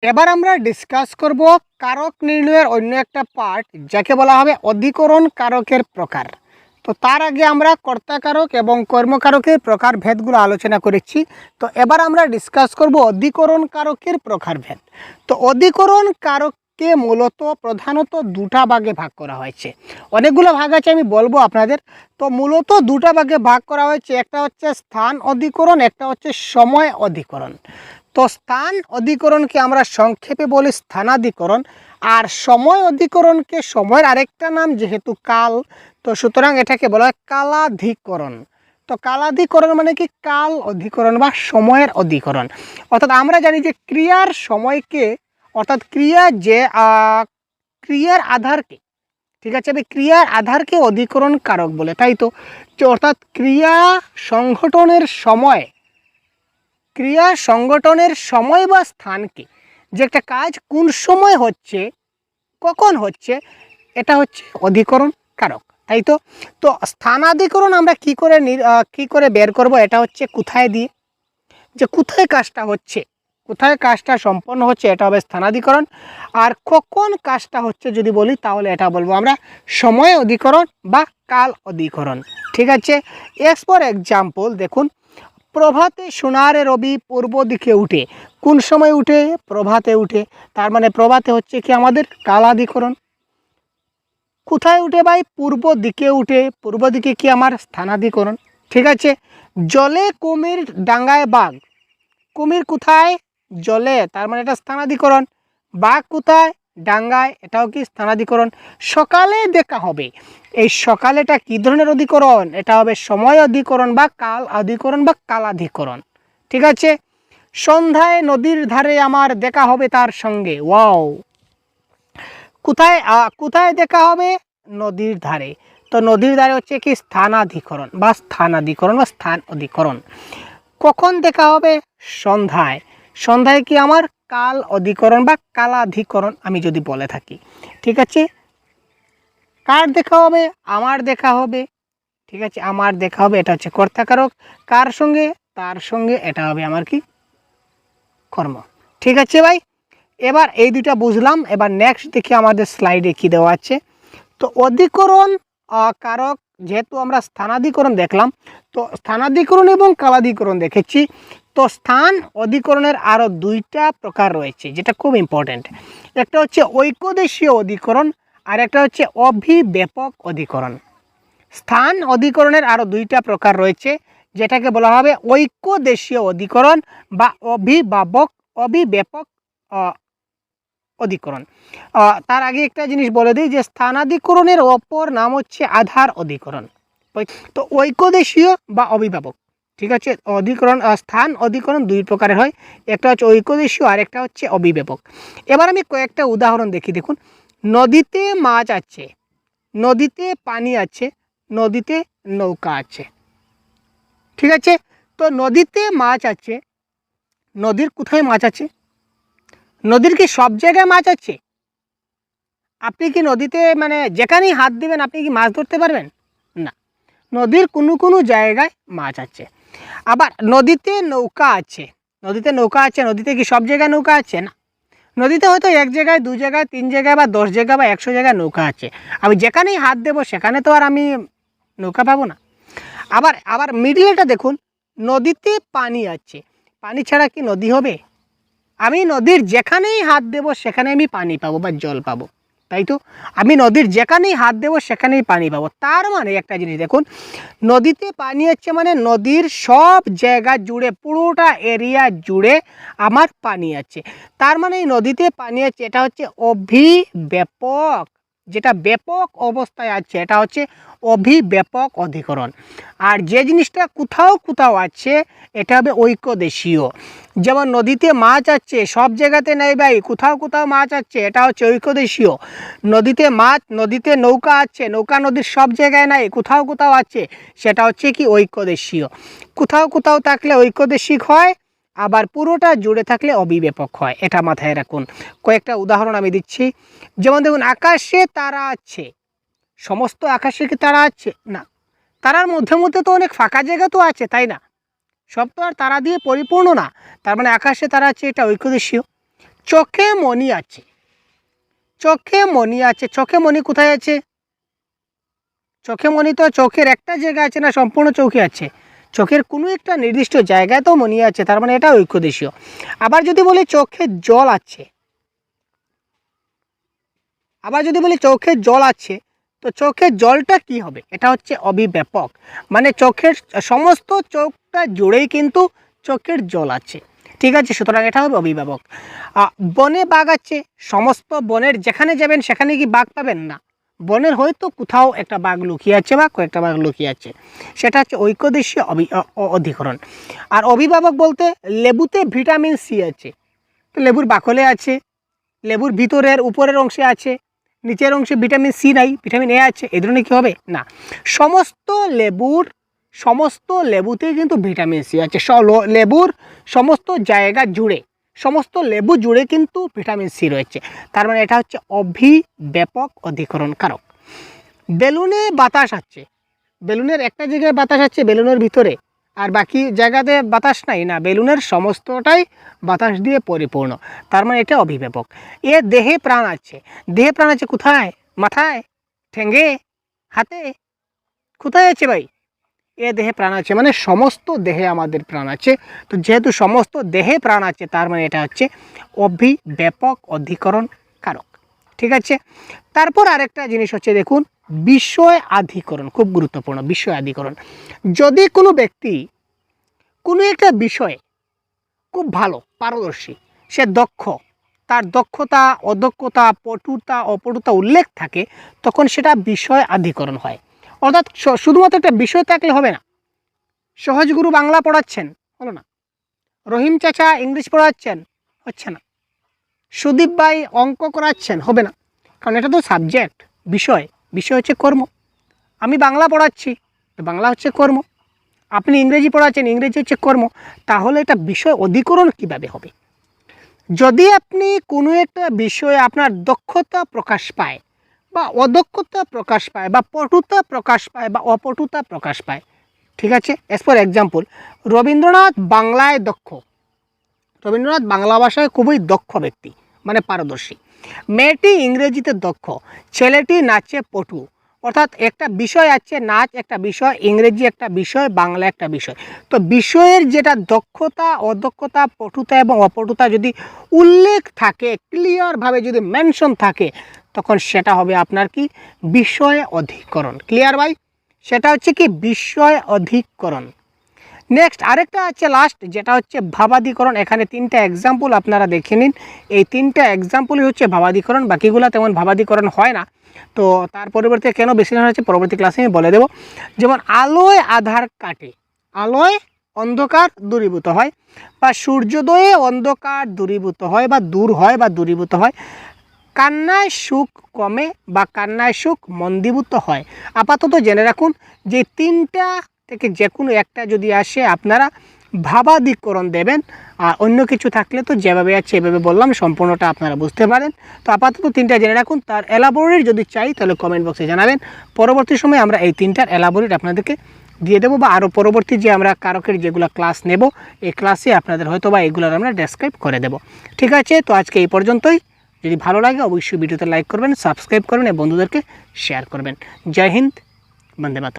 এবার আমরা ডিসকাস করব কারক নির্ণয়ের অন্য একটা পার্ট, যাকে বলা হবে অধিকরণ কারকের প্রকার। তো তার আগে আমরা কর্তা কারক এবং কর্মকারকের প্রকারভেদগুলো আলোচনা করেছি। তো এবার আমরা ডিসকাস করব অধিকরণ কারকের প্রকারভেদ। তো অধিকরণ কারককে মূলত প্রধানত দুটা ভাগে ভাগ করা হয়েছে। অনেকগুলো ভাগ আছে, আমি বলবো আপনাদের। তো মূলত দুটা ভাগে ভাগ করা হয়েছে, একটা হচ্ছে স্থান অধিকরণ, একটা হচ্ছে সময় অধিকরণ। তো স্থান অধিকরণকে আমরা সংক্ষেপে বলি স্থানাধিকরণ, আর সময় অধিকরণকে সময়ের আরেকটা নাম যেহেতু কাল, তো সুতরাং এটাকে বলা হয় কালাধিকরণ। তো কালাধিকরণ মানে কি কাল অধিকরণ বা সময়ের অধিকরণ। অর্থাৎ আমরা জানি যে ক্রিয়ার সময়কে, অর্থাৎ ক্রিয়ার আধারকে, ঠিক আছে, ক্রিয়ার আধারকে অধিকরণ কারক বলে, তাই তো। অর্থাৎ ক্রিয়া সংগঠনের সময় বা স্থানকে, যে একটা কাজ কোন সময় হচ্ছে, কখন হচ্ছে, এটা হচ্ছে অধিকরণ কারক, তাই তো। তো স্থানাধিকরণ আমরা কি করে বের করব, এটা হচ্ছে কোথায় দিয়ে, যে কোথায় কাজটা হচ্ছে, কোথায় কাজটা সম্পন্ন হচ্ছে, এটা হবে স্থানাধিকরণ। আর কখন কাজটা হচ্ছে যদি বলি, তাহলে এটা বলবো আমরা সময় অধিকরণ বা কাল অধিকরণ, ঠিক আছে। এস ফর এক্সাম্পল দেখুন, প্রভাতে সোনার রবি পূর্ব দিকে উঠে। কোন সময় উঠে? প্রভাতে উঠে। তার মানে প্রভাতে হচ্ছে কি আমাদের কালাধিকরণ। কোথায় উঠে ভাই? পূর্ব দিকে উঠে। পূর্ব দিকে কি আমার স্থানাধিকরণ, ঠিক আছে। জলে কুমির, ডাঙ্গায় বাঘ। কুমির কোথায়? জলে, তার মানে এটা স্থানাধিকরণ। বাঘ কোথায়? ডাঙ্গায়, এটাও কি স্থানাধিকরণ। সকালে দেখা হবে, এই সকালেটা কি ধরনের অধিকরণ? এটা হবে সময় অধিকরণ বা কাল অধিকরণ বা কালাধিকরণ, ঠিক আছে। সন্ধ্যায় নদীর ধারে আমার দেখা হবে তার সঙ্গে। ওয়াও, কোথায় দেখা হবে? নদীর ধারে। তো নদীর ধারে হচ্ছে কি স্থানাধিকরণ বা স্থান অধিকরণ। কখন দেখা হবে? সন্ধ্যায়। সন্ধ্যায় কি আমার কাল অধিকরণ বা কালাধিকরণ আমি যদি বলে থাকি, ঠিক আছে। কার দেখা হবে? আমার দেখা হবে, ঠিক আছে। আমার দেখা হবে, এটা হচ্ছে কর্তাকারক। কার সঙ্গে? তার সঙ্গে, এটা হবে আমার কি কর্ম, ঠিক আছে ভাই। এবার এই দুইটা বুঝলাম। এবার নেক্সট দেখি আমাদের স্লাইডে কি দেওয়া আছে। তো অধিকরণ কারক, যেহেতু আমরা স্থানাধিকরণ দেখলাম, তো স্থানাধিকরণ এবং কালাধিকরণ দেখেছি। তো স্থান অধিকরণের আরও দুইটা প্রকার রয়েছে, যেটা খুব ইম্পর্ট্যান্ট। একটা হচ্ছে ঐকদেশীয় অধিকরণ, আর একটা হচ্ছে অভিব্যাপক অধিকরণ। স্থান অধিকরণের আরও দুইটা প্রকার রয়েছে, যেটাকে বলা হবে ঐকদেশীয় অধিকরণ বা অভিব্যাপক অধিকরণ। তার আগে একটা জিনিস বলে দিই, যে স্থানাধিকরণের অপর নাম হচ্ছে আধার অধিকরণ। তো ঐকদেশীয় বা অভিভাবক, ঠিক আছে। স্থান অধিকরণ দুই প্রকারের হয়, একটা হচ্ছে ঐকদেশীয় আর একটা হচ্ছে অভিভাবক। এবার আমি কয়েকটা উদাহরণ দেখি। দেখুন, নদীতে মাছ আছে, নদীতে পানি আছে, নদীতে নৌকা আছে, ঠিক আছে। তো নদীতে মাছ আছে, নদীর কোথায় মাছ আছে? নদীর কি সব জায়গায় মাছ আছে? আপনি কি নদীতে মানে যেখানেই হাত দিবেন আপনি কি মাছ ধরতে পারবেন? না, নদীর কোনো কোনো জায়গায় মাছ আছে। আবার নদীতে নৌকা আছে, নদীতে নৌকা আছে, নদীতে কি সব জায়গায় নৌকা আছে? না, নদীতে হয়তো এক জায়গায়, দু জায়গায়, তিন জায়গায় বা 10 জায়গায় বা 100 জায়গায় নৌকা আছে। আমি যেখানেই হাত দেবো সেখানে তো আর আমি নৌকা পাবো না। আবার মিডিলটা দেখুন, নদীতে পানি আছে, পানি ছাড়া কি নদী হবে? আমি নদীর যেখানেই হাত দেবো সেখানে আমি পানি পাবো বা জল পাবো, তাই তো। আমি নদীর যেখানেই হাত দেবো সেখানেই পানি পাবো। তার মানে একটা জিনিস দেখুন, নদীতে পানি আছে মানে নদীর সব জায়গা জুড়ে, পুরোটা এরিয়া জুড়ে আমার পানি আছে। তার মানে এই নদীতে পানি আছে, এটা হচ্ছে অভিব্যাপক, যেটা ব্যাপক অবস্থায় আছে, এটা হচ্ছে অভিব্যাপক অধিকরণ। আর যে জিনিসটা কোথাও কোথাও আছে, এটা হবে ঐকদেশীয়। যেমন নদীতে মাছ আছে, সব জায়গাতে নেই ভাই, কোথাও কোথাও মাছ আছে, এটা হচ্ছে ঐকদেশীয়। নদীতে মাছ, নদীতে নৌকা আছে, নৌকা নদীর সব জায়গায় নাই, কোথাও কোথাও আছে, সেটা হচ্ছে কি ঐকদেশীয়। কোথাও কোথাও থাকলে ঐকদেশিক হয়, আবার পুরোটা জুড়ে থাকলে অভিব্যাপক হয়, এটা মাথায় রাখুন। কয়েকটা উদাহরণ আমি দিচ্ছি। যেমন দেখুন, আকাশে তারা আছে, সমস্ত আকাশে কি তারা আছে? না, তারার মধ্যে মধ্যে তো অনেক ফাঁকা জায়গা তো আছে, তাই না? সব তো আর তারা দিয়ে পরিপূর্ণ না। তার মানে আকাশে তারা আছে, এটা ঐকদেশীয়। চোখে মণি আছে, চোখে মণি আছে, চোখে মণি কোথায় আছে? চোখে মণি তো চোখের একটা জায়গা আছে না, সম্পূর্ণ চোখে আছে? চোখের কোনো একটা নির্দিষ্ট জায়গায় তো মণি আছে, তার মানে এটা ঐক্যদেশীয়। আবার যদি বলি চোখে জল আছে, আবার যদি বলি চোখের জল আছে, তো চোখের জলটা কি হবে? এটা হচ্ছে অবিব্যাপক, মানে চোখের সমস্ত চোখটা জুড়েই কিন্তু চোখের জল আছে, ঠিক আছে? সুতরাং এটা হবে অবিব্যাপক। বনে বাঘ আছে, সমস্ত বনের যেখানে যাবেন সেখানে কি বাঘ পাবেন না? বনের হয়তো কোথাও একটা বাঘ লুকিয়ে আছে বা কয়েকটা বাঘ লুকিয়ে আছে, সেটা হচ্ছে ঐক্যদেশীয় অধিকরণ। আর অভিভাবক বলতে লেবুতে ভিটামিন সি আছে, তো লেবুর বাকলে আছে, লেবুর ভিতরের উপরের অংশে আছে, নিচের অংশে ভিটামিন সি নাই, ভিটামিন এ আছে, এই ধরনের কী হবে না? সমস্ত লেবুতেই কিন্তু ভিটামিন সি আছে, লেবুর সমস্ত জায়গা জুড়ে, সমস্ত লেবু জুড়ে কিন্তু ভিটামিন সি রয়েছে, তার মানে এটা হচ্ছে অভিব্যাপক অধিকরণ কারক। বেলুনে বাতাস আছে, বেলুনের একটা জায়গায় বাতাস আছে বেলুনের ভিতরে, আর বাকি জায়গাতে বাতাস নাই, না, বেলুনের সমস্তটাই বাতাস দিয়ে পরিপূর্ণ, তার মানে এটা অভিব্যাপক। এ দেহে প্রাণ আছে, দেহে প্রাণ আছে কোথায়? মাথায়, ঠ্যাঙ্গে, হাতে, কোথায় আছে ভাই? এ দেহে প্রাণ আছে মানে সমস্ত দেহে আমাদের প্রাণ আছে, তো যেহেতু সমস্ত দেহে প্রাণ আছে তার মানে এটা হচ্ছে অভিব্যাপক অধিকরণ কারক, ঠিক আছে? তারপর আরেকটা জিনিস হচ্ছে দেখুন, বিষয় আধিকরণ, খুব গুরুত্বপূর্ণ বিষয় আধিকরণ। যদি কোনো ব্যক্তি কোনো একটা বিষয়ে খুব ভালো পারদর্শী, সে দক্ষ, তার দক্ষতা অদক্ষতা পটুতা অপটুতা উল্লেখ থাকে, তখন সেটা বিষয় আধিকরণ হয়। অর্থাৎ শুধুমাত্র একটা বিষয় থাকলে হবে না। সহজগুরু বাংলা পড়াচ্ছেন, হলো না? রহিম চাচা ইংলিশ পড়াচ্ছেন, হচ্ছে না। সুদীপ ভাই অঙ্ক করাচ্ছেন, হবে না, কারণ এটা তো সাবজেক্ট, বিষয়, বিষয় হচ্ছে কর্ম। আমি বাংলা পড়াচ্ছি, বাংলা হচ্ছে কর্ম। আপনি ইংরেজি পড়াচ্ছেন, ইংরেজি হচ্ছে কর্ম। তাহলে এটা বিষয় অধিকরণ কিভাবে হবে? যদি আপনি কোনো একটা বিষয়ে আপনার দক্ষতা প্রকাশ পায় বা অদক্ষতা প্রকাশ পায় বা পটুতা প্রকাশ পায় বা অপটুতা প্রকাশ পায়, ঠিক আছে? এজ ফর এক্সাম্পল, রবীন্দ্রনাথ বাংলায় দক্ষ, রবীন্দ্রনাথ বাংলা ভাষায় খুবই দক্ষ ব্যক্তি, মানে পারদর্শী। মেয়েটি ইংরেজিতে দক্ষ, ছেলেটি নাচে পটু। অর্থাৎ একটা বিষয় আছে, নাচ একটা বিষয়, ইংরেজি একটা বিষয়, বাংলা একটা বিষয়। তো বিষয়ের যেটা দক্ষতা অদক্ষতা পটুতা এবং অপটুতা যদি উল্লেখ থাকে, ক্লিয়ারভাবে যদি মেনশন থাকে, তখন সেটা হবে আপনার কি? বিষয় অধিকরণ। ক্লিয়ার ভাই? সেটা হচ্ছে কি? বিষয় অধিকরণ। নেক্সট আরেকটা আছে লাস্ট, যেটা হচ্ছে ভাবাদিকরণ। এখানে তিনটা এক্সাম্পল আপনারা দেখে নিন, এই তিনটা এক্সাম্পলই হচ্ছে ভাবাদিকরণ, বাকিগুলো তেমন ভাবাদিকরণ হয় না। তো তার পরিবর্তে কেন বেশি নেওয়া হচ্ছে পরবর্তী ক্লাসে আমি বলে দেব। যেমন আলোয় আধার কাটে, আলোয় অন্ধকার দূরীভূত হয়, বা সূর্যোদয়ে অন্ধকার দূরীভূত হয় বা দূর হয় বা দূরীভূত হয়, কান্নায় সুখ কমে বা কান্নায় সুখ মন্দীভূত হয়। আপাতত জেনে রাখুন যে তিনটা থেকে যে কোনো একটা যদি আসে আপনারা ভাবাদিকরণ দেবেন, আর অন্য কিছু থাকলে তো যেভাবে আছে এভাবে বললাম, সম্পূর্ণটা আপনারা বুঝতে পারেন। তো আপাতত তিনটা জেনে রাখুন, তার এলাবোরেট যদি চাই তাহলে কমেন্ট বক্সে জানাবেন। পরবর্তী সময়ে আমরা এই তিনটার এলাবোরেট আপনাদেরকে দিয়ে দেবো, বা আরও পরবর্তী যে আমরা কারকের যেগুলো ক্লাস নেব, এই ক্লাসে আপনাদের হয়তো বা এগুলোর আমরা ডেসক্রাইব করে দেব। ঠিক আছে, তো আজকে এই পর্যন্তই। যদি ভালো লাগে অবশ্যই ভিডিওতে লাইক করবেন, সাবস্ক্রাইব করবেন এবং বন্ধুদেরকে শেয়ার করবেন। জয় হিন্দ, বন্দে মাতরম।